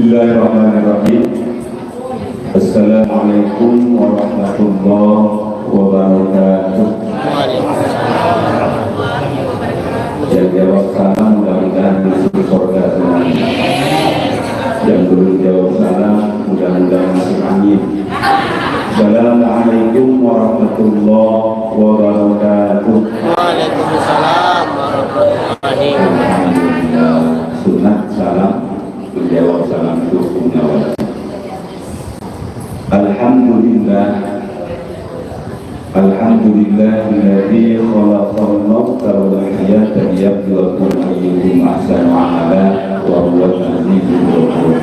Bismillahirrahmanirrahim. Assalamualaikum warahmatullahi wabarakatuh. Yang jawab salam mudah-mudahan masuk surga senang. Yang belum jawab salam mudah-mudahan masuk angin. Assalamualaikum warahmatullahi wabarakatuh. Waalaikumsalam warahmatullahi wabarakatuh. Sunat salam menjawab salam itu punya wajib. Alhamdulillahilladzi khalaqal mauta wal hayata liyabluwakum ayyukum ahsanu amala wa huwal azizul ghafur.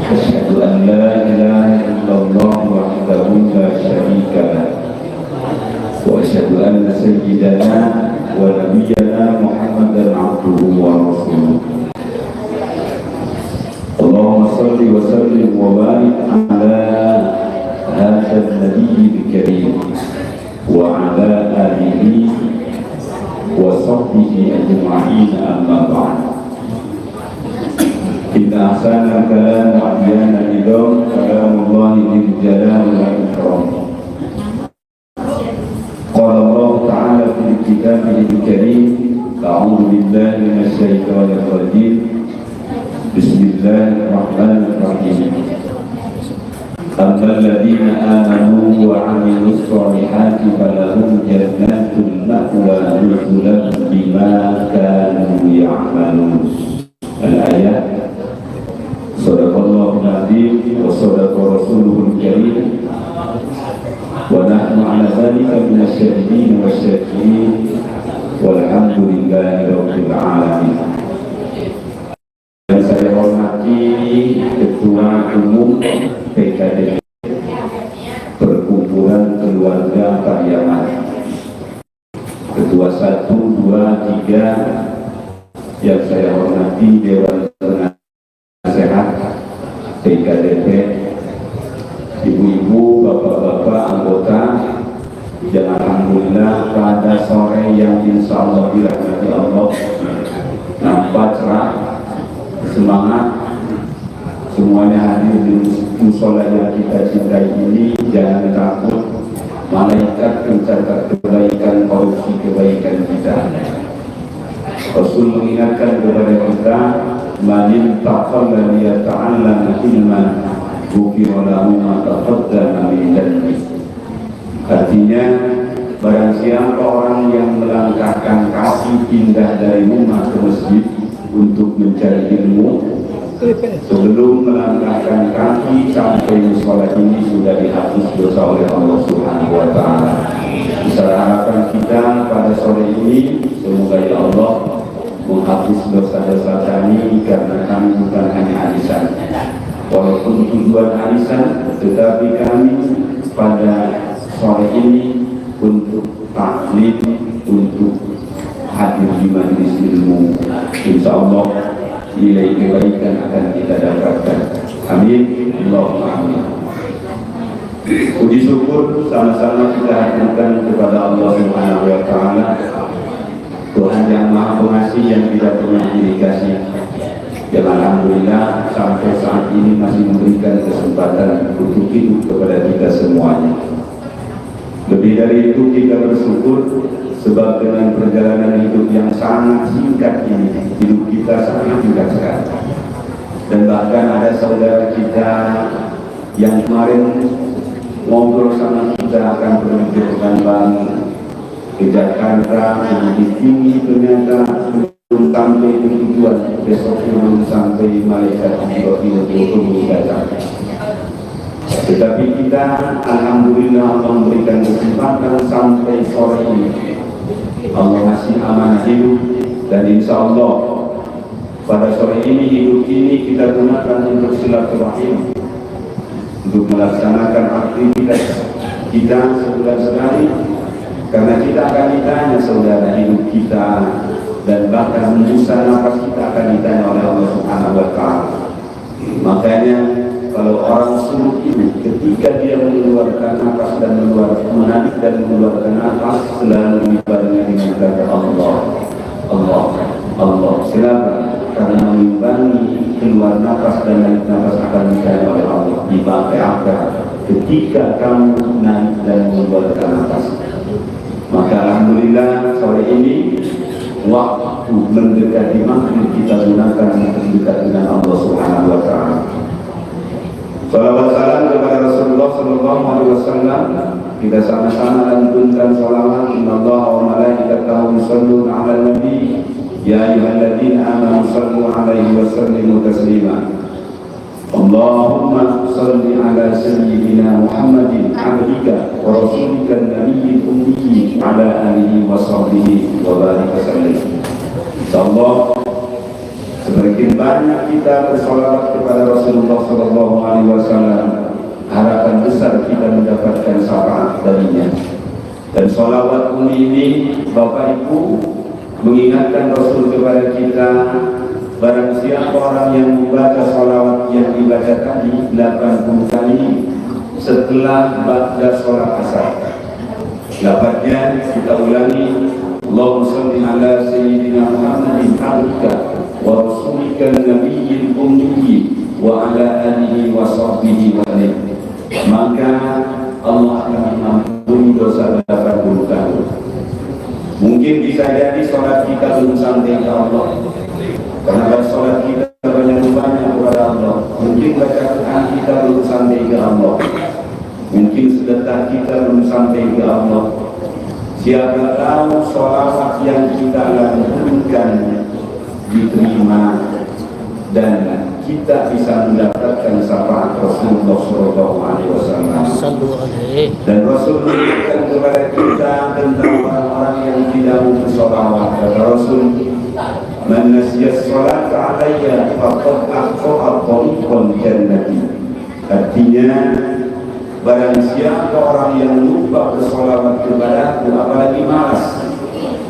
Asyhadu an la ilaha illallah wahdahu la syarika lah wa asyhadu anna sayyidana wa nabiyyana Muhammadan abduhu wa rasuluh. Allahumma salli wa sallim wa barik ala hadzal nabiyil karim wa ala alihi wa sahbihi ajma'in, amma ba'd. Inna ahsana kalam wa ahyana idam kalamullahi bil jalal wal ikram. Qala Allah ta'ala fil kitabihil karim, a'udzu billahi minasy syaithanir rajim. Bismillahirrahmanirrahim. Alladzina amanu wa 'amilus sholihati falahum jannatul ma'wa nuzulan bima kanu ya'malun. Al-ayat. Shadaqallahu al-'azim wa shadaqa rasuluhul karim. Wa nahnu 'ala dzalika minasy syahidin wasy-syakirin. Walhamdulillahi rabbil alamin. Yang saya hormati Ketua Umum PKD Perkumpulan Keluarga Pariaman, Ketua 1, 2, 3, yang saya hormati Dewan Penasehat PKDP, ibu-ibu, bapak-bapak, anggota, dan alhamdulillah pada sore yang insya Allah dirahmati Allah nampak cerah, semangat, semuanya hadir di musola yang kita cintai ini. Jangan takut, malaikat mencatat kebaikan, korupsi kebaikan kita. Rasul mengingatkan kepada kita, man taqalla liyata'allama ilman ghufira lahu ma taqaddama min dhanbi. Artinya, barang siapa orang yang melangkahkan kaki pindah dari rumah ke masjid untuk mencari ilmu, sebelum melangkahkan kaki sampai musola ini sudah dihapus dosa oleh Allah Subhanahu wa ta'ala. Besar harapan kita pada sore ini, semoga ya Allah menghapus dosa-dosa kami, karena kami bukan hanya arisan, walaupun tujuan arisan, tetapi kami pada sore ini untuk taklim, untuk hadir di majelis ilmu. Insya Allah nilai kebaikan akan kita dapatkan. Amin. Allahumma amin. Puji syukur sama-sama kita haturkan kepada Allah Subhanahu wa ta'ala, Tuhan yang Maha Pengasih, yang tidak pernah dikasih, yang alhamdulillah sampai saat ini masih memberikan kesempatan untuk hidup kepada kita semuanya. Lebih dari itu kita bersyukur sebab dengan perjalanan hidup yang sangat singkat ini, hidup kita sangat singkat sekali. Dan bahkan ada saudara kita yang kemarin ngobrol sama kita akan pergi ke Pekanbaru, ke Jakarta, ke Bukit Tinggi, ternyata belum sampai ke tujuan, besok belum sampai Malaysia, belum datang. Tetapi kita alhamdulillah Allah memberikan kesempatan sampai sore ini. Allah masih amanah hidup, dan insya Allah pada sore ini, hidup ini kita gunakan untuk silaturahim, untuk melaksanakan aktivitas kita sebulan sekali, karena kita akan ditanya saudara hidup kita, dan bahkan hembusan nafas kita akan ditanya oleh Allah Subhanahu wa ta'ala. Makanya kalau orang suruh itu ketika dia mengeluarkan nafas dan menarik dan mengeluarkan nafas, selalu dibarengi dengan kata Allah, Allah, Allah. Silakan, karena mengimbangi keluar nafas dan naik nafas akan dikaya oleh Allah di bangkai akhirat ketika kamu naik dan mengeluarkan nafas. Maka alhamdulillah sore ini waktu mendekati maghrib kita gunakan untuk dekat dengan Allah Subhanahu wa taala. Salawat salam kepada Rasulullah sallallahu alaihi wasallam. Kita sama-sama lantunkan salawat. Innallaha wa malaikatahu yusholluna 'alan nabi. Ya ayyuhalladzina amanu shallu 'alaihi wa sallimu taslima. Allahumma shalli 'ala sayyidina Muhammadin 'abdika wa rasulika an-nabiyil ummi 'ala alihi wa sahbihi wa barik wasallim. Insyaallah semakin banyak kita bersolawat kepada Rasulullah sallallahu alaihi wasallam, harapan besar kita mendapatkan syafaat darinya. Dan sholawat ini Bapak Ibu mengingatkan Rasul kepada kita, barang siapa orang yang membaca sholawat yang dibaca tadi 80 kali setelah ba'da sholat asar. Lafaznya kita ulangi, Allahumma shalli ala sayyidina Muhammadin 'abdika wa rasulika an-nabiyyil ummi wa ala alihi wa sahbihi wa sallam. Maka Allah akan mengampuni dosa 80 kali. Mungkin bisa jadi sholat kita belum sampai ke Allah, karena sholat kita banyak kepada Allah. Mungkin baca Quran kita belum sampai ke Allah, mungkin sedekah kita belum sampai ke Allah. Siapa tahu sholawat yang kita lantunkan diterima dan kita bisa mendapatkan syafaat Rasulullah sallallahu alaihi wasallam. Dan Rasul mengingatkan kepada kita tentang orang-orang yang tidak bersholawat. Kata Rasul, "Man nasiya sholat alayya faqad akhta'a tariqal jannati." Artinya, barang siapa orang yang lupa bersolawat kepadaku, apalagi malas,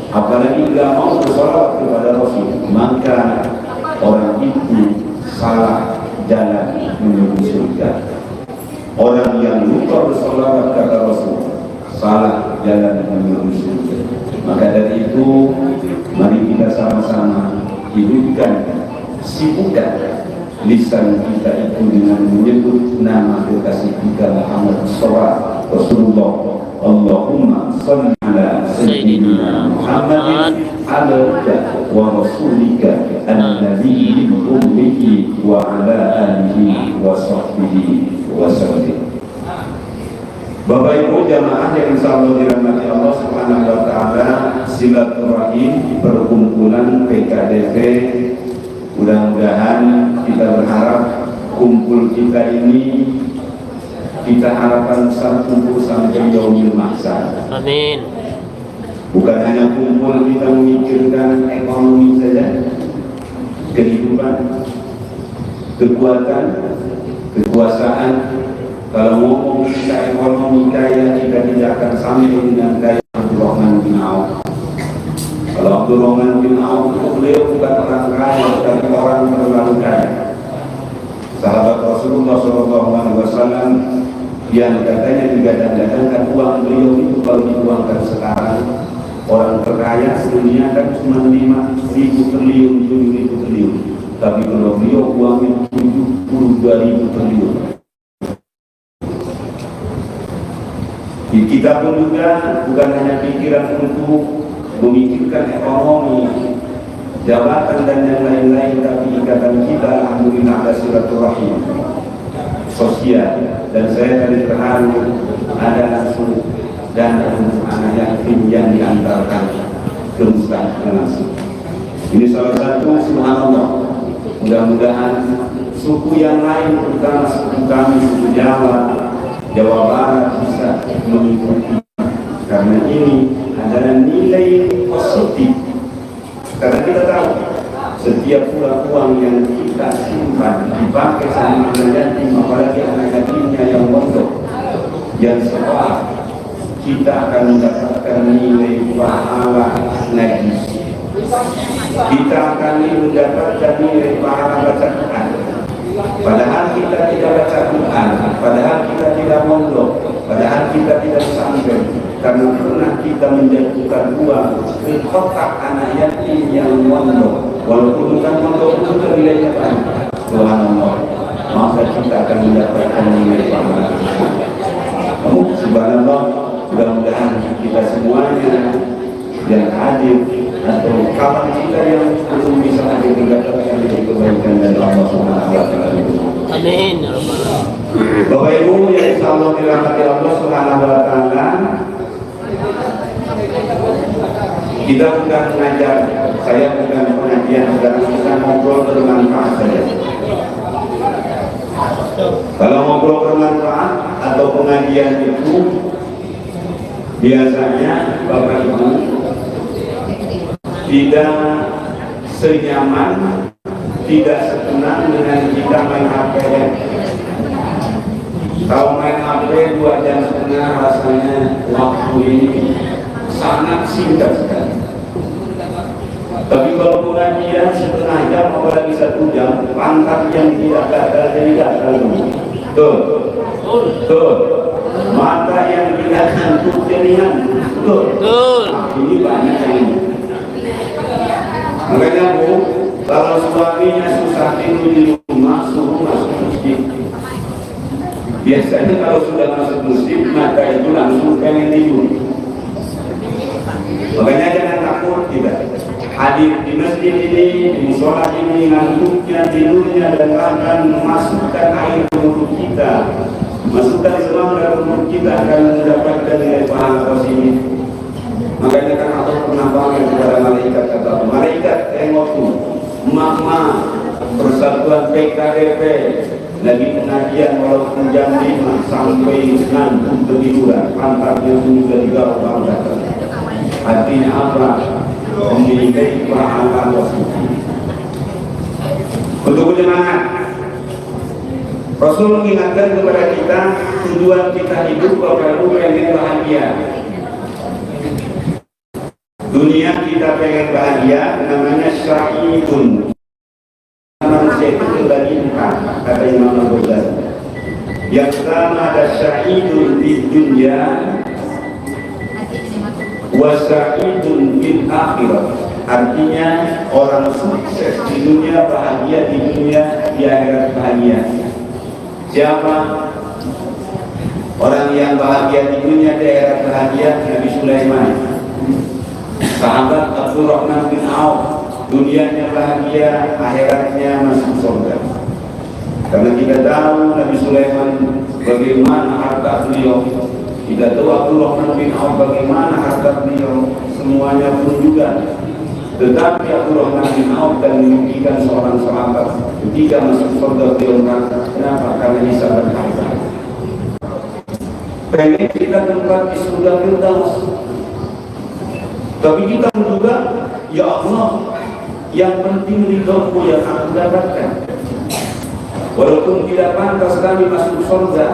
apalagi tidak mau bersolawat kepada Rasul, maka orang itu salah jalan menuju surga. Orang yang lupa bersolawat kata Rasul, salah jalan menuju surga. Maka dari itu, mari kita sama-sama hidupkan, sibukkan lisan kita itu dengan menyebut nama kekasih kita Muhammad SAW, Rasulullah. Allahumma shalli ala sayyidina Muhammadin 'abdika wa rasulika an-nabiyil ummi wa ala alihi wa sahbihi wa sallam. Bapak Ibu jamaah yang insyaallah dirahmati Allah Subhanahu wa taala, silaturahim perkumpulan PKDP, mudah-mudahan kita berharap kumpul kita ini kita harapkan besar kumpul sampai yaumil mahsyar. Amin. Bukan hanya kumpul kita memikirkan ekonomi saja, kehidupan, kekuatan, kekuasaan. Kalau ngomong kita ekonomi kaya, kita tidak akan sampai dengan kaya Abdurrahman bin Auf. Kalau Abdurrahman bin Auf, beliau bukan orang kaya, tapi orang terlalu kaya. Sahabat Rasulullah SAW yang katanya digadang-gadangkan uang beliau itu kalau dituangkan sekarang, orang terkaya dunia kan cuma 5.000 triliun, 7.000 triliun. Tapi kalau beliau uangnya 72.000 triliun. Kita pun juga bukan hanya pikiran untuk memikirkan ekonomi, jabatan dan yang lain-lain, tapi ikatan kita alhamdulillah ada silaturahim sosial. Dan saya tadi terharu ada langsung dan anak yatim yang diantarkan ke Mustaqbal langsung. Ini salah satu subhanallah. Mudah-mudahan suku yang lain, terutama suku kami, suku Jawa Barat bisa mengikuti, karena ini adalah nilai positif. Karena kita tahu setiap uang yang kita simpan dipakai sama anak yatim, apalagi anak yatimnya yang mondok, yang sekolah, kita akan mendapatkan nilai pahala lagi. Kita akan mendapatkan nilai pahala baca Quran. Padahal kita tidak baca Quran, padahal kita tidak mondok, padahal kita tidak sampai, karena pernah kita menjatuhkan uang ke kotak anak yatim yang mondok. walaupun bukan motor itu nilainya banyak. Subhanallah, maka kita akan mendapatkan nilai pahala. Subhanallah, mudah-mudahan kita semuanya yang hadir atau kawan kita yang belum bisa hadir mendapatkan kebaikan dari Allah Subhanahu wa taala. Amin. Bapak Ibu yang insyaallah dirahmati Allah Subhanahu wa taala, kita bukan mengajar, saya bukan pengajian, sekarang kita ngobrol bermanfaat saja. Kalau ngobrol bermanfaat atau pengajian itu biasanya Bapak Ibu tidak senyaman, tidak setenang dengan kita main HP. Kalau main HP 2 jam setengah rasanya waktu ini sangat singkat sekali. Tapi kalau pengajian setengah jam apalagi 1 jam, pantat yang tidak gagal jadi gagal. Tuh. Mata yang tidak ngantuk jadi ngantuk. Ini banyak yang ini. Makanya Bu, kalau suaminya susah tidur di rumah, suruh masuk masjid. Biasanya kalau sudah masuk masjid, maka itu langsung pengen tidur. Makanya jangan takut, tidak. Hadir di masjid ini, di sholat ini, ngantuknya, tidurnya, dan akan memasukkan air ke mulut kita, masukkan semua dalam mulut kita akan mendapatkan nilai pahala positif. Makanya kan Allah pernah panggil kepada malaikat, kata malaikat tengok tuh, mama persatuan PKDP lagi pengajian walaupun jam 5 sampai ngantuk ketiduran, pantatnya sudah digaruk banget. Artinya apa? Memiliki pahala positif. Untuk penyemangat, Rasul mengingatkan kepada kita tujuan kita hidup kalau pengen bahagia. Dunia kita pengen bahagia, namanya syahidun. Manusia itu terbagi 4, kata Imam Al-Ghazali. Yang pertama ada syahidun di dunia, wasyahidun fil akhirat. Artinya orang sukses di dunia bahagia, di dunia, di akhirat bahagia. Siapa? Orang yang bahagia di dunia, di akhirat bahagia, Nabi Sulaiman, sahabat Abdurrahman bin Auf, dunianya bahagia, akhiratnya masuk surga. Karena kita tahu Nabi Sulaiman bagaimana harta beliau, kita tahu Abdurrahman bin Auf bagaimana harta beliau, semuanya pun juga. Tetapi Abdurrahman bin Auf dan merugikan seorang sahabat ketika masuk surga beliau merasa. Kenapa? Karena hisab harta. Pengen kita tempat di surga Firdaus, tapi kita juga, ya Allah, yang penting ridhomu yang aku dapatkan. Walaupun tidak pantas kami masuk surga,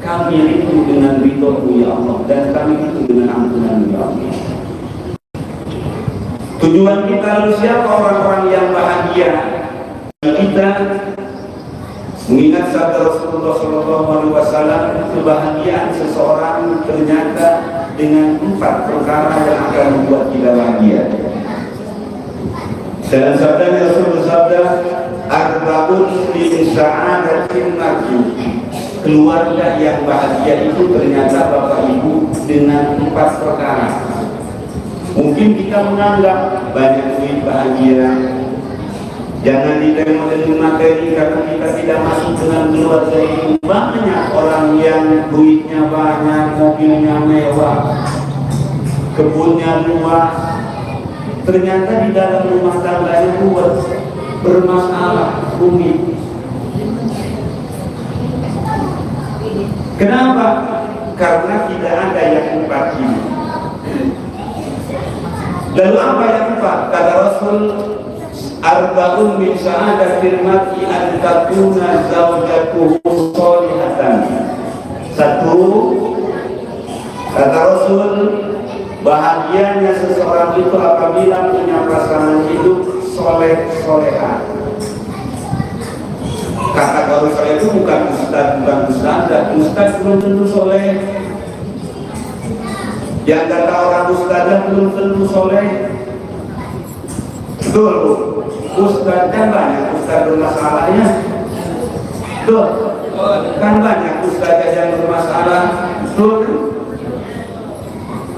kami rindu dengan ridhomu ya Allah, dan kami rindu dengan ampunanmu ya Allah. Tujuan kita lalu siapa orang-orang yang bahagia? Kita mengingat sabda Rasulullah SAW, kebahagiaan seseorang ternyata dengan 4 perkara yang akan membuat kita bahagia. Dalam sabda Rasulullah sabda, arba'un min sa'adatin mar'i. Keluarga yang bahagia itu ternyata Bapak Ibu dengan 4 perkara. Mungkin kita menganggap banyak duit bahagia, jangan ditengok dengan materi karena kita tidak masuk dengan keluarga itu. Banyak orang yang duitnya banyak, mobilnya mewah, kebunnya luas, ternyata di dalam rumah tangganya buat bermasalah, rumit. Kenapa? Karena tidak ada yang 4 ini. Lalu apa yang 4? Kata Rasul, arba'un min sa'adatil mar'i an takuna zawjatuhu sholihatan. 1, kata Rasul, bahagianya seseorang itu apabila punya pasangan hidup soleh-soleha. Kata kalau saya itu bukan ustaz, dan ustaz belum tentu soleh. Yang kata orang ustaz belum tentu soleh. Betul Bu. Ustaz kan banyak ustaz bermasalahnya. Betul. Kan banyak ustaz yang bermasalah. Betul.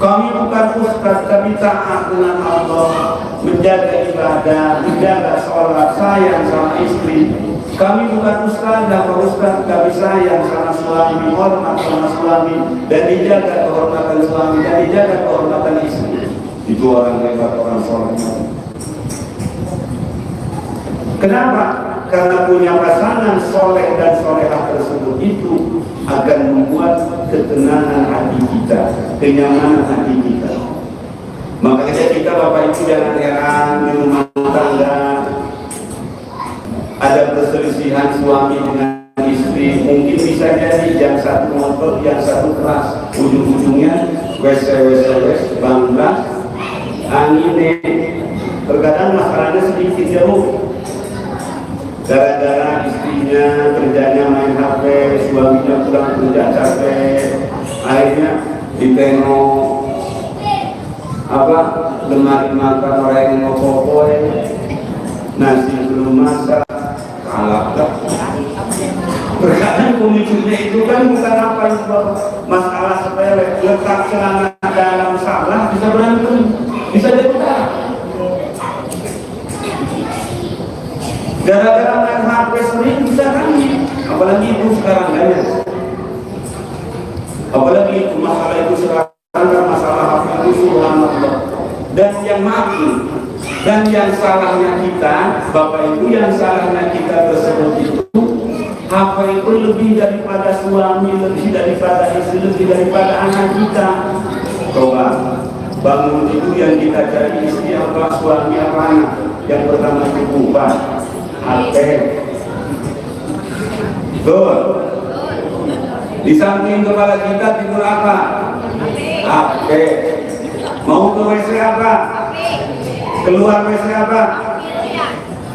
Kami bukan ustaz, tapi taat dengan Allah, menjaga ibadah, menjaga sholat, sayang sama istri. Kami bukan ustaz, dan ustaz, tapi sayang sama suami, hormat sama suami, dan dijaga kehormatan suami, dan dijaga kehormatan istri. Itu orang hebat, orang soleh. Kenapa? Karena punya pasangan soleh dan solehah tersebut itu akan membuat ketenangan hati kita, kenyamanan hati kita. Makanya kita Bapak Ibu jangan heran di rumah tangga ada perselisihan suami dengan istri. Mungkin bisa jadi yang satu ngotot, yang satu keras. Ujung-ujungnya wes bangga, angin. Terkadang masalahnya sedikit jauh. Gara-gara istrinya kerjanya main HP, suaminya pulang kerja capek, akhirnya ditengok lemari makan orang yang ngopopoy, nasi belum masak, kalah dah. Terkadang pemicunya itu kan bukan apa itu masalah sepele, letak celana dalam salah bisa berantem, bisa jadi gara-gara main HP sering bisa nangis, apalagi itu sekarang banyak. Apalagi itu masalah itu sekarang masalah HP itu subhanallah. Dan yang mati dan yang salahnya kita, Bapak Ibu, yang salahnya kita tersebut itu HP itu lebih daripada suami, lebih daripada istri, lebih daripada anak kita. Coba bangun itu yang kita cari istri apa, suami apa, anak. Yang pertama itu bukan HP. Betul. Di samping kepala kita tidur apa? HP. Mau ke WC apa? Keluar WC apa?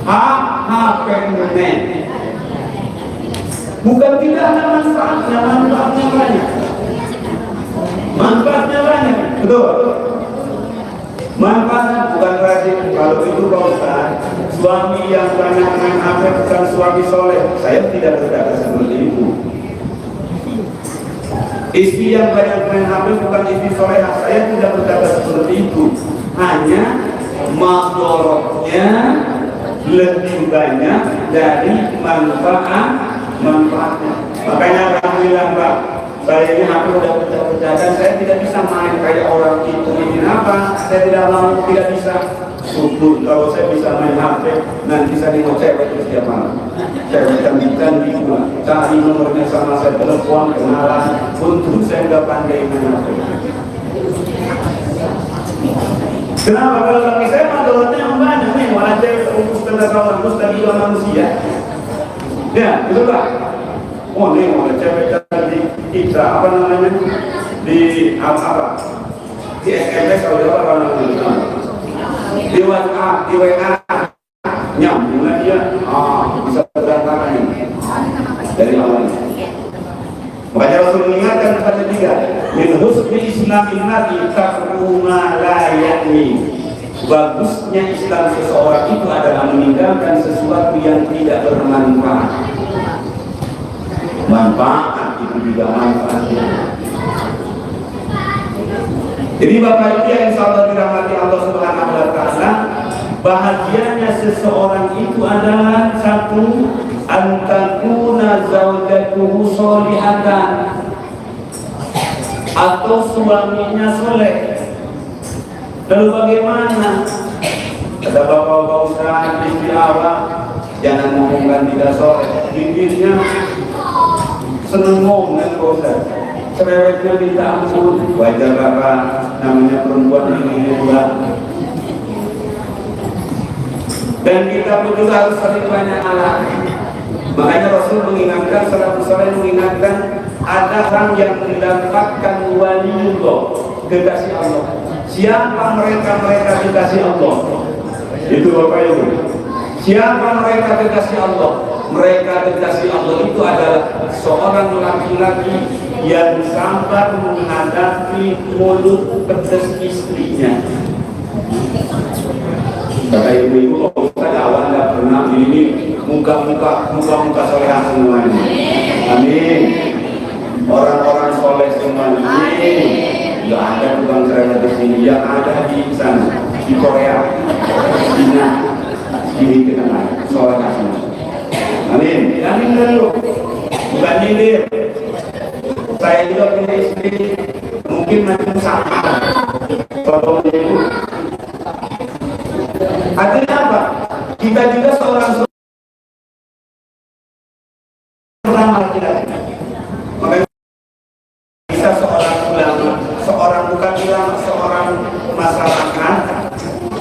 HP nenek. Bukan tidak ada manfaatnya, manfaatnya banyak. Manfaatnya banyak, betul. Manfaatnya bukan rajin. Kalau itu Pak Ustaz, suami yang banyak main HP bukan suami soleh. Saya tidak berkata seperti itu. Istri yang banyak main HP bukan istri soleh. Saya tidak berkata seperti itu. Hanya madorotnya lebih banyak dari manfaatnya. Makanya alhamdulillah Pak, saya ini HP udah pecah-pecah dan saya tidak bisa main kayak orang itu. Ini apa? Saya tidak mau, tidak bisa. Syukur kalau saya bisa main HP, nanti saya mau cewek terus tiap malam. Cewek cantik-cantik pula, cari nomornya sama saya, telepon, kenalan. Untuk saya nggak pandai main HP. Kenapa? Kalau bagi saya madorotnya yang banyak nih, malah cewek untuk kawan ustaz juga manusia. Ya, betul Pak. Oh nih, cewek cantik kita apa namanya di apa? Di SMS atau apa namanya? Di WhatsApp, di WA, nyambung dia, bisa berantakan dari awalnya. Makanya Rasul mengingatkan kepada tiga, min husni islamin nabi takruma la yakni. Bagusnya Islam seseorang itu adalah meninggalkan sesuatu yang tidak bermanfaat. Manfaat itu juga manfaatnya. Jadi Bapak Ibu yang insyaallah dirahmati Allah Subhanahu wa taala, bahagianya seseorang itu adalah satu, antakuna zaujatuhu sholihatan, atau suaminya soleh. Lalu bagaimana? Kata bapak-bapak ustaz, istri awak jangan ngomongkan tidak soleh, bibirnya seneng ngomong kan Pak Ustaz, cerewetnya minta ampun. Wajar Bapak, namanya perempuan ini juga. Dan kita pun juga harus sering banyak alat. Makanya Rasul mengingatkan, salafus saleh mengingatkan, ada orang yang mendapatkan waliullah, kekasih Allah. Siapa mereka kekasih Allah? Itu Bapak Ibu. Siapa mereka kekasih Allah? Mereka kekasih Allah itu adalah seorang laki-laki yang sabar menghadapi mulut pedas istrinya. Kata ibu-ibu, Pak Ustaz awal nggak pernah ini muka-muka solehan semuanya. Amin. Orang-orang soleh semuanya. Amin. Nggak ada tukang cerewet di sini, yang ada di sana, di Korea, Cina, ini kita soleh semua. Amin. Amin dulu. Bukan nyindir. Saya juga punya istri, mungkin macam sama. Contohnya itu. Artinya apa? Kita juga seorang laki-laki. Makanya bisa seorang ulama, seorang masyarakat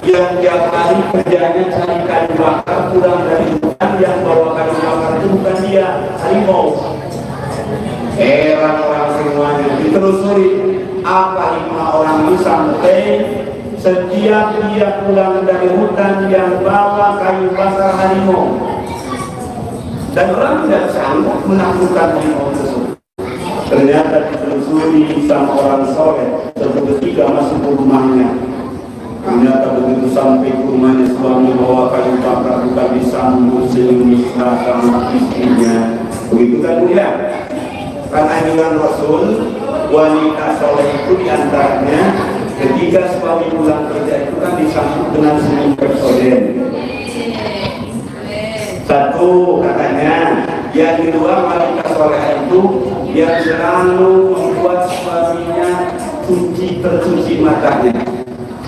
yang tiap hari kerjanya cari kayu bakar, pulang dari hutan, yang bawa kayu bakar itu bukan dia, harimau. Orang semuanya ditelusuri apa hikmah orang itu sampai setiap dia pulang dari hutan yang bawa kayu bakar harimau, dan orang tidak sanggup menaklukkan harimau tersebut. Ternyata ditelusuri sama orang soleh, suatu ketika masuk ke rumahnya. Ternyata begitu sampai ke rumahnya, suami bawa kayu bakar bukan disambut mesra sama istrinya. Begitu kan dia? Karena anjuran Rasul, wanita soleh itu diantaranya ketika suami pulang kerja itu kan disambut dengan senyum bersoden. Satu katanya, yang kedua wanita soleh itu yang selalu membuat suaminya tercuci matanya.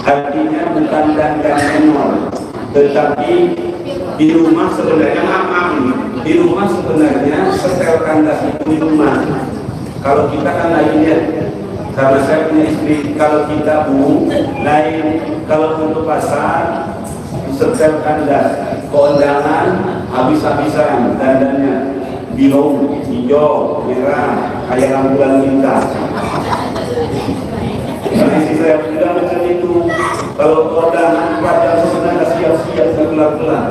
Artinya bukan dandan menor, tetapi di rumah sebenarnya di rumah sebenarnya setel kandas itu di rumah. Kalau kita kan lain ya, karena saya punya istri, kalau kita lain, kalau untuk pasar setel kandas, kondangan habis-habisan dandannya, biru, hijau, merah, kayak lampuan lintas. Karena istri saya bilang macam itu, kalau kondangan pada sebenarnya siap-siap bergelap-gelap.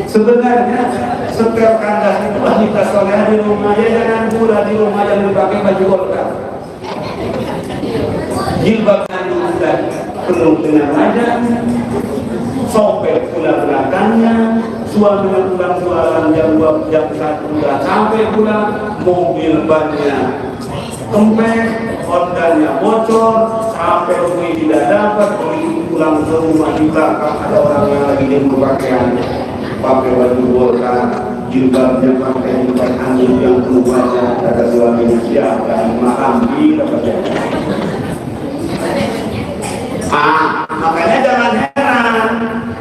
Sebenarnya setel kandas itu wanita soleh di rumah, ya jangan pula di rumah yang dipakai baju golkar. Jilbabnya diundang penuh dengan rajang, sobek pula belakangnya, suaminya pulang jualan jam 2 jam 1 sudah sampai pulang, mobil bannya kempes, Hondanya bocor, sampai rumah tidak dapat, begitu pulang ke rumah di belakang ada orang yang lagi jemur pakaian, pakai baju golkar, jilbabnya pakai jilbab angin yang penuh wajah. Kata suaminya, siapa makan di makanya jangan heran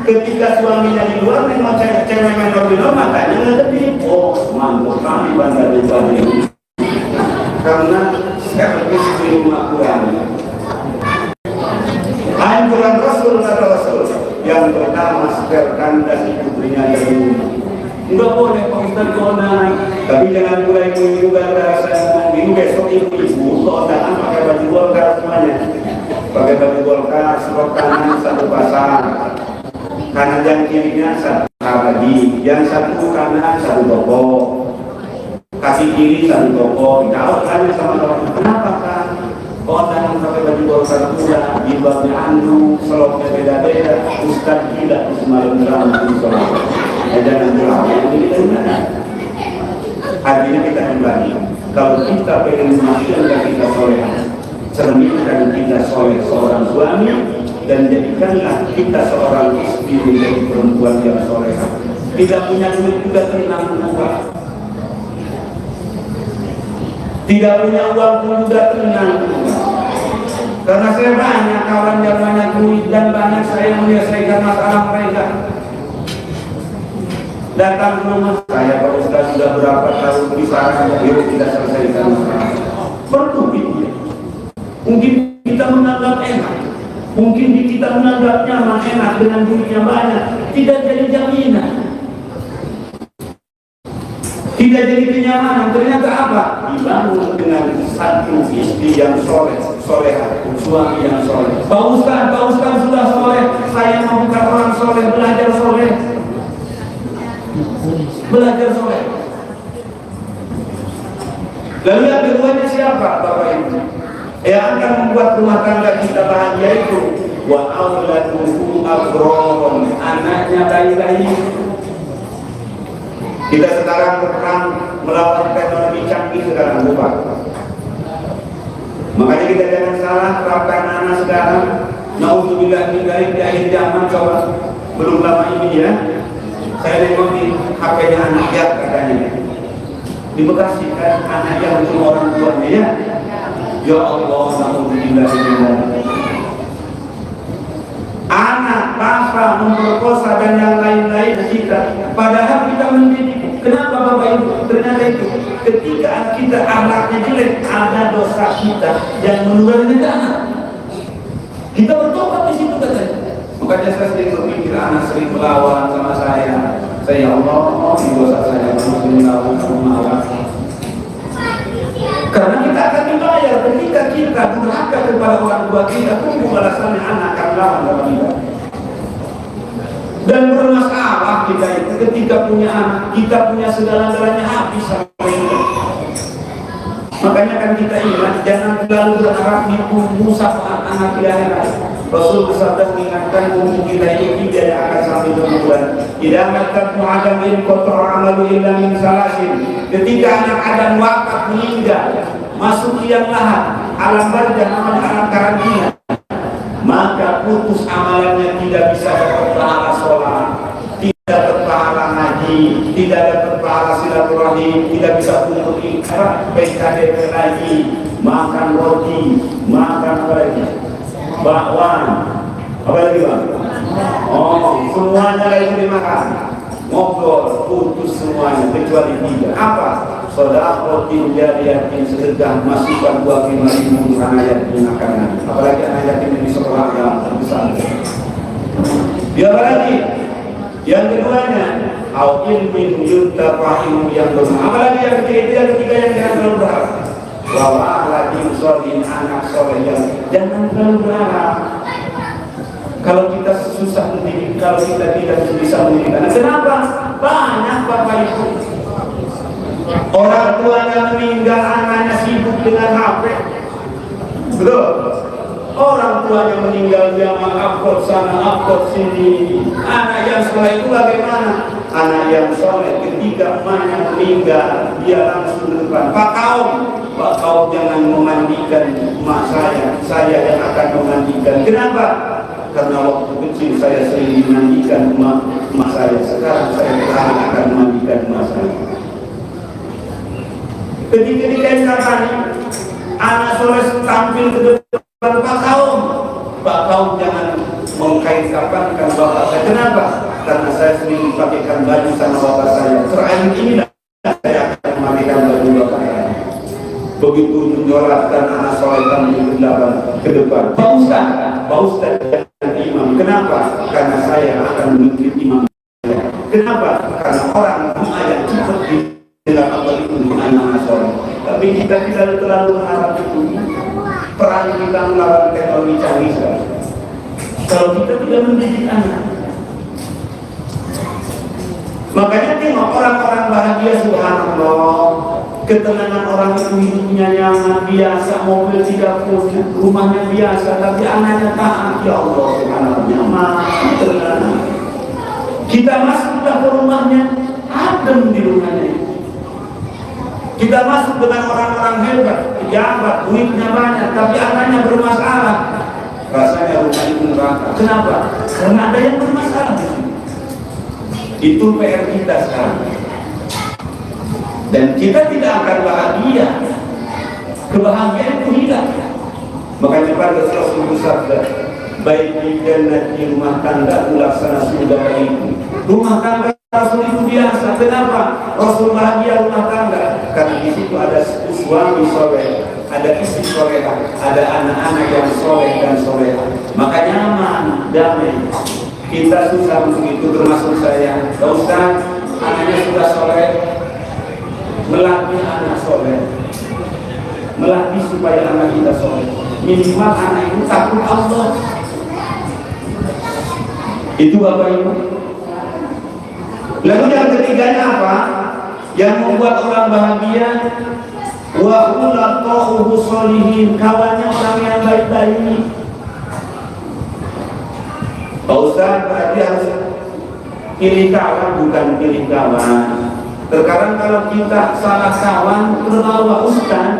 ketika suaminya di luar memang cewek menor di luar, makanya lebih mantap kami bandar ini karena servis di rumah kurang. Anjuran Rasul kata Rasul, yang pertama setel kandas putrinya dari rumah. Enggak boleh Pak Ustaz kondangan, tapi jangan mulai ibu gara-gara ini besok ibu kondangan pakai baju golkar semuanya. Pakai baju golkar, serok kanan satu pasang, kanan yang kirinya satu lagi, yang satu kanan satu toko, kaki kiri satu toko. Jauh tanya sama orang, kenapa kan? Kondangan pakai baju golkar pula, jilbabnya andu, selopnya beda-beda. Ustaz tidak semalam drama sholat. Jangan drama ini benar. Artinya kita kembali, kalau kita pengen memastikan kita soleh, cerminkan kita soleh seorang suami, dan jadikanlah kita seorang istri menjadi perempuan yang soleh. Tidak punya duit juga tenang juga, tidak punya uang pun juga tenang juga. Karena saya banyak kawan yang banyak duit dan banyak saya menyelesaikan masalah mereka. Datang ke rumah saya, Pak Ustaz sudah berapa tahun di sana, yuk kita selesaikan masalah. Berduit. Mungkin kita menganggap enak, mungkin kita menganggap nyaman enak dengan duitnya banyak, tidak jadi jaminan, tidak jadi kenyamanan. Ternyata apa? Dibangun dengan satu istri yang soleh, suami yang soleh. Pak Ustaz sudah soleh, saya mau bukan orang soleh, belajar soleh. Lalu yang keduanya siapa Bapak Ibu? Yang akan membuat rumah tangga kita bahagia itu wa auladuhu abron, anaknya bayi-bayi. Kita sekarang berperang melawan teknologi canggih sekarang, lupa. Makanya kita jangan salah terapkan anak sekarang. Naudzubillah min dzalik di akhir zaman. Coba belum lama ini ya, saya nengok di HP-nya anak ya, katanya di Bekasi kan, anak yang cuma orang tuanya ya. Ya Allah, naudzubillah min dzalik. Anak, papa memperkosa dan yang lain-lain kita. Padahal kita mendidik. Kenapa Bapak Ibu? Ternyata itu ketika anak kita akhlaknya jelek, ada dosa kita yang menular ke anak. Kita bertobat di situ katanya. Makanya saya sering berpikir, anak sering melawan sama saya. Saya Allah, ini dosa saya masih melawan sama. Karena kita akan dibayar ketika kita durhaka kepada orang tua kita. Tunggu balasannya anak akan lawan sama kita. Dan bermasalah kita itu ketika punya anak, kita punya segala-galanya habis sampai itu. Makanya kan kita ingat, jangan terlalu berharap ditunggu syafaat anak di akhirat. Rasul bersabda mengingatkan umur kita ini tidak akan sampai berbulan. Tidak akan mu'adamin kotor amalu illa min salasin. Ketika anak Adam wafat meninggal, masuk liang lahat, alam barjah namanya alam karantina, maka putus amalannya, tidak bisa dapat pahala sholat, tidak dapat pahala ngaji, tidak dapat pahala silaturahim, tidak bisa untuk PKDP lagi, makan roti, makan apa lagi, bakwan, apa lagi bang? Oh, semuanya lagi dimakan, ngobrol, putus semuanya kecuali 3. Apa? Sedekah jariyatin, sedekah masukkan 25.000 anak yatim makanan. Apalagi anak yatim di sekolah yang terbesar. Dia lagi yang keduanya, au ilmin yuntafa'u yang bermanfaat. Apalagi yang ketiga yang jangan terlalu berharap. Bahwa lagi solin anak soleh yang jangan terlalu berharap. Kalau kita susah mendidik, kalau kita tidak bisa mendidik anak, kenapa? Banyak Bapak Ibu. Orang tuanya meninggal, anaknya sibuk dengan HP. Betul? Orang tuanya meninggal, dia upload sana, upload sini. Anak yang soleh itu bagaimana? Anak yang soleh ketika emaknya meninggal, dia langsung ke depan. Pak Kaum jangan memandikan emak saya yang akan memandikan. Kenapa? Karena waktu kecil saya sering dimandikan emak saya. Sekarang saya akan memandikan emak saya. Ketika dikaitkan anak soleh tampil ke depan Pak Kaum jangan mengkaitkan bapak saya. Kenapa? Karena saya sering pakaikan baju sama bapak saya. Terakhir inilah saya akan memakai baju bapak saya. Begitu menyolatkan anak soleh tampil ke depan. Pak Ustaz dan imam. Kenapa? Karena saya akan mengikuti imam. Kenapa? Karena orang yang cepat dengan apa itu anak soleh. Tapi kita tidak terlalu berharap itu. Perang kita melawan teknologi canggih. Kalau kita tidak mendidik anak, makanya tengok orang-orang bahagia, subhanallah, ketenangan orang itu hidupnya nyaman, biasa, mobil tidak punya, rumahnya biasa, tapi anaknya taat, ya Allah, subhanallah, nyaman, tenang. Kita masuklah ke rumahnya, adem di rumahnya. Kita masuk dengan orang-orang hebat, pejabat, duitnya banyak, tapi anaknya bermasalah. Rasanya rumah itu neraka. Kenapa? Karena ada yang bermasalah. Itu PR kita sekarang. Dan kita tidak akan bahagia. Kebahagiaan itu hilang. Makanya pada Rasul bersabda, baik di jannah, di rumah tangga laksana surga itu. Rumah tangga Rasul itu biasa. Kenapa? Rasul bahagia rumah tangga. Karena di situ ada suami soleh, ada istri soleh, ada anak-anak yang soleh dan soleh. Maka nyaman, damai. Kita susah untuk itu, termasuk saya. Gak usah, anaknya sudah soleh, melatih anak soleh, melatih supaya anak kita soleh. Minimal anak itu takut Allah. Itu Bapak Ibu. Lalu yang ketiganya apa? Yang membuat orang bahagia, wa ulaqa'uhu sholihin, kawannya orang yang baik-baik. Pak Ustaz berarti harus pilih kawan, bukan pilih kawan. Terkadang kalau kita salah kawan terbawa Ustaz,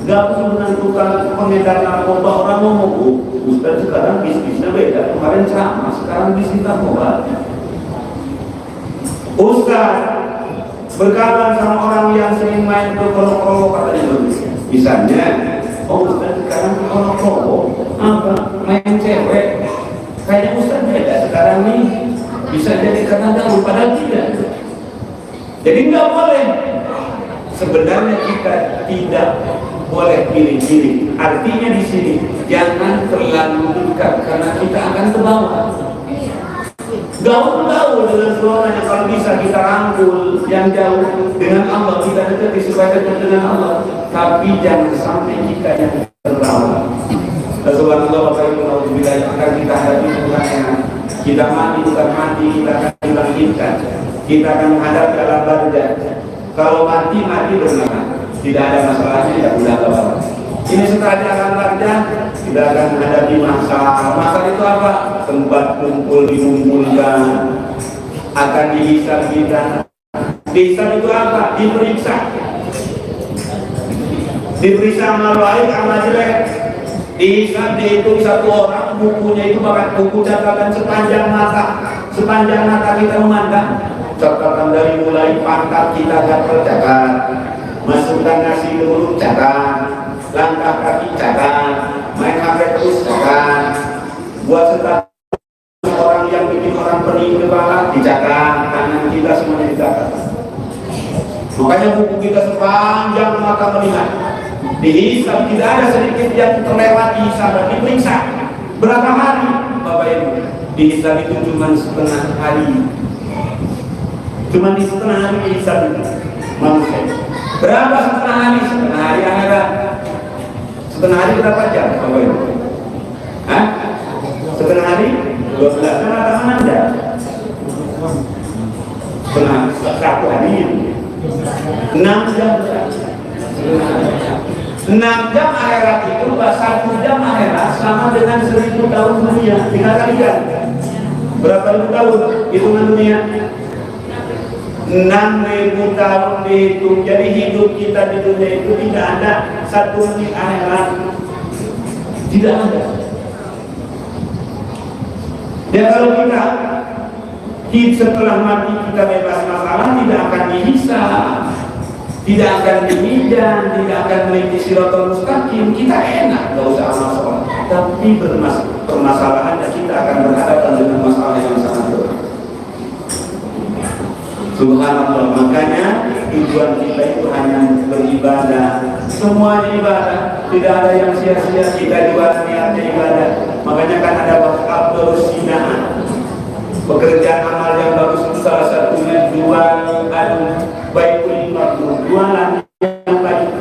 gabung dengan tukang pengedar narkoba, orang ngomong, Ustaz sekarang bisnisnya beda, kemarin ceramah, sekarang bisnis narkoba. Ustaz berkawan sama orang yang sering main ke kolok-kolok katanya, misalnya, Ustaz sekarang ke kolok-kolok, apa? Main cewek. Kayaknya Ustaz beda sekarang nih, bisa jadi karena gaul, padahal tidak. Jadi nggak boleh. Sebenarnya kita tidak boleh pilih-pilih. Artinya di sini jangan terlalu dekat karena kita akan terbawa. Gaul-gaul dengan suaranya, kalau bisa kita rangkul yang jauh dengan Allah, kita dekat supaya dekat dengan Allah. Tapi jangan sampai kita yang terbawa. Subhanallah, Bapak Ibu, alhamdulillah akan kita hadapi Tuhan. Kita mati bukan mati, kita akan dibangkitkan. Kita akan menghadap dalam barzah. Kalau mati benar, tidak ada masalahnya, tidak ada apa-apa. Ini setelah di alam barzah, kita akan menghadapi masalah. Masalah itu apa? Tempat kumpul dikumpulkan, akan dihisab kita. Dihisab itu apa? Diperiksa. Diperiksa amal baik, amal jelek. Dihisab, dihitung satu orang, bukunya itu bahkan buku catatan sepanjang mata kita memandang. Catatan dari mulai pangkat kita gatal catat, masukkan nasi dulu catat, langkah kaki catat, main HP terus catat, buat setelah orang yang bikin orang pening kepala dicatat, kanan kita semuanya dicatat. Makanya buku kita sepanjang mata melihat. Dihisab, tidak ada sedikit yang terlewati, sahabat diperiksa berapa hari Bapak Ibu. Dihisab itu cuma setengah hari, cuma di setengah hari dihisab itu manusia. Berapa setengah hari? Setengah hari akhirat. Setengah hari berapa jam Bapak Ibu? Hah? Setengah hari 12 jam atau Anda? Setengah satu hari 6 jam. 6 jam akhirat itu, 1 jam akhirat sama dengan 1000 tahun dunia. Tinggal kalikan berapa ribu tahun hitungan dunia? 6.000 tahun dihitung. Jadi hidup kita di dunia itu tidak ada 1 menit akhirat, tidak ada. Dan kalau kita setelah mati kita bebas masalah, tidak akan dihisab, tidak akan dimijang, tidak akan melintasi siratal mustaqim. Kita enak, gak usah amal sholat. Tapi permasalahannya kita akan berhadapan dengan masalah yang sangat berat. Subhanallah, makanya tujuan kita itu hanya beribadah. Semuanya ibadah, tidak ada yang sia-sia. Kita ibadah, niatnya ibadah. Makanya kan ada waktu sinah, pekerjaan amal yang bagus itu salah satunya jual baikul makruh, jualan yang baik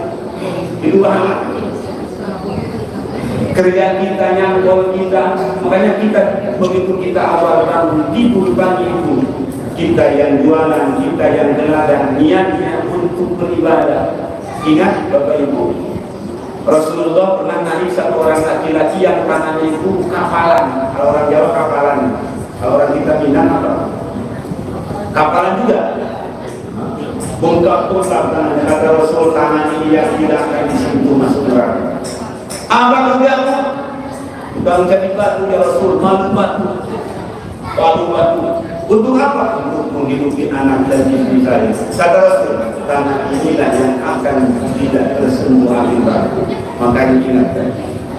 itu pahala. Kerja kita, nyangkol kita, makanya kita begitu kita awal bangun tidur pagi itu, kita yang jualan, kita yang geladang, niatnya untuk beribadah. Ingat Bapak Ibu, Rasulullah pernah naik satu orang laki-laki yang tangannya itu kapalan. Kalau orang Jawa kapalan, kalau orang kita Minang apa? Kapalan juga. Bongkak-bongkak tangannya, kata Rasul, tangan ini yang tidak akan disentuh masuk neraka. Apa kerjamu? Bang jadi batu ya Rasul, malu batu. Untuk apa? Untuk menghidupi anak dan istri saya. Kata Rasul, tanah inilah yang akan tidak tersentuh api neraka. Makanya ingatkan,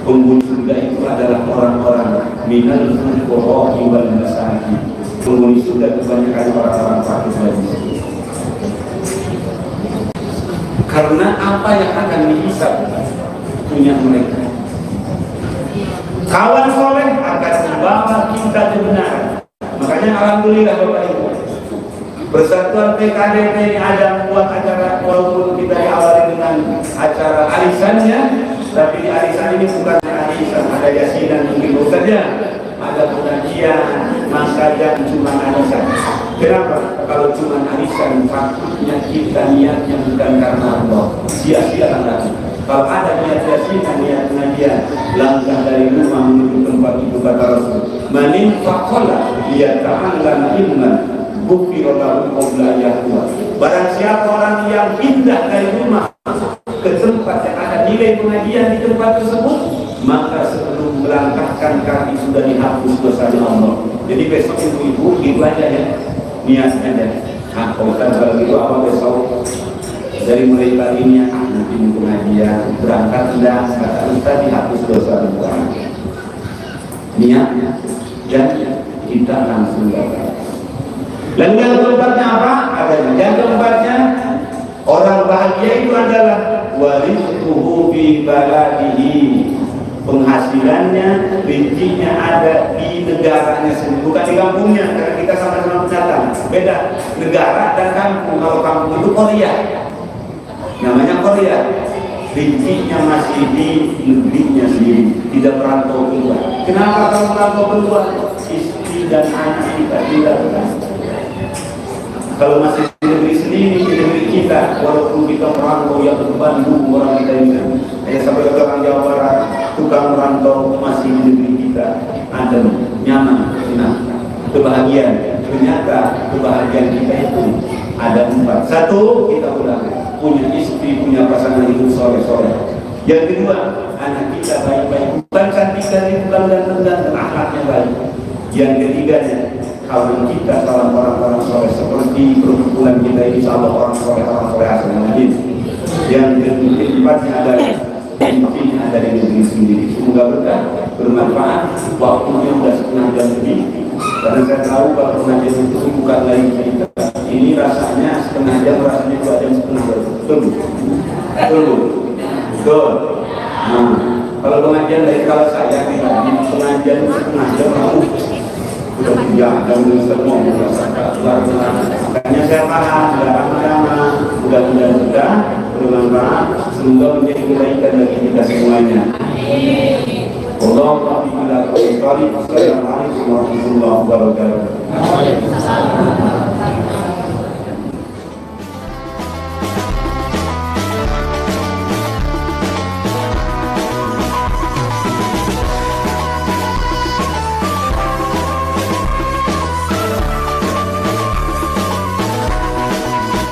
penghuni surga itu adalah orang-orang minal fuqara wal masakin. Penghuni surga kebanyakan orang-orang fakir dan miskin. Karena apa yang akan dihisab punya mereka. Kawan soleh akan membawa kita kebenaran. Makanya alhamdulillah Bapak Ibu, Persatuan PKD ini ada membuat acara, walaupun kita diawali dengan acara arisannya, tapi di arisan ini bukan arisan, ada yasinan mungkin saja, ada pengajian, masa cuma arisan. Kenapa? Kalau cuma arisan, faktornya kita niatnya bukan karena Allah, sia-sia lagi. Kalau ada niat yasinan, niat pengajian, langkah dari rumah menuju tempat itu kata Rasul, manin faqala liyata'allam ilman ghufira lahu qabla yahwa. Barang siapa orang yang pindah dari rumah ke tempat yang ada nilai pengajian di tempat tersebut, maka sebelum melangkahkan kaki sudah dihapus dosa Allah. Jadi besok ibu-ibu itu aja ya, niatnya aja. Nah, kalau gitu apa besok? Dari mulai pagi nanti pengajian berangkat dan kata Ustaz dihapus dosa dosa. Niatnya dan kita langsung berangkat. Dan yang keempatnya apa? Adanya. Yang keempatnya orang bahagia itu adalah warithuhu fi baladihi. Penghasilannya, rezekinya ada di negaranya sendiri, bukan di kampungnya. Karena kita sama-sama pendatang. Beda negara dan kampung. Kalau kampung itu Korea, namanya Korea. Rezekinya masih di negerinya sendiri, tidak merantau keluar. Kenapa kalau merantau keluar? Istri dan anak kita tidak benar. Kalau masih di negeri sendiri, di negeri kita, walaupun kita merantau yang ke Bandung, orang kita ini, sampai ke orang Jawa Barat, tukang merantau masih di negeri kita, adem, nyaman, senang, kebahagiaan. Ternyata kebahagiaan kita itu ada 4. 1, kita udah punya istri, punya pasangan hidup soleh-soleh. Yang kedua, anak kita baik-baik, bukan cantik dari bukan dan akhlaknya baik. Yang ketiganya, kawan kita, kawan orang-orang soleh seperti perkumpulan kita ini, insya Allah orang soleh asal yang. Yang keempatnya adalah intinya ada di negeri sendiri. Semoga berkah, bermanfaat. Waktunya sudah 1/2 jam lebih. Karena saya tahu kalau pengajian itu bukan lagi kita. Ini rasanya 1/2 jam, rasanya 2 jam 1/2 jam. Betul. Nah, kalau pengajian dari kalau saya kita di pengajian 1/2 jam kamu sudah 3 jam semua merasakan makanya saya paham, sudah lama-lama mudah-mudahan sudah bermanfaat, semoga menjadi kebaikan bagi kita semuanya. Assalamualaikum warahmatullahi wabarakatuh.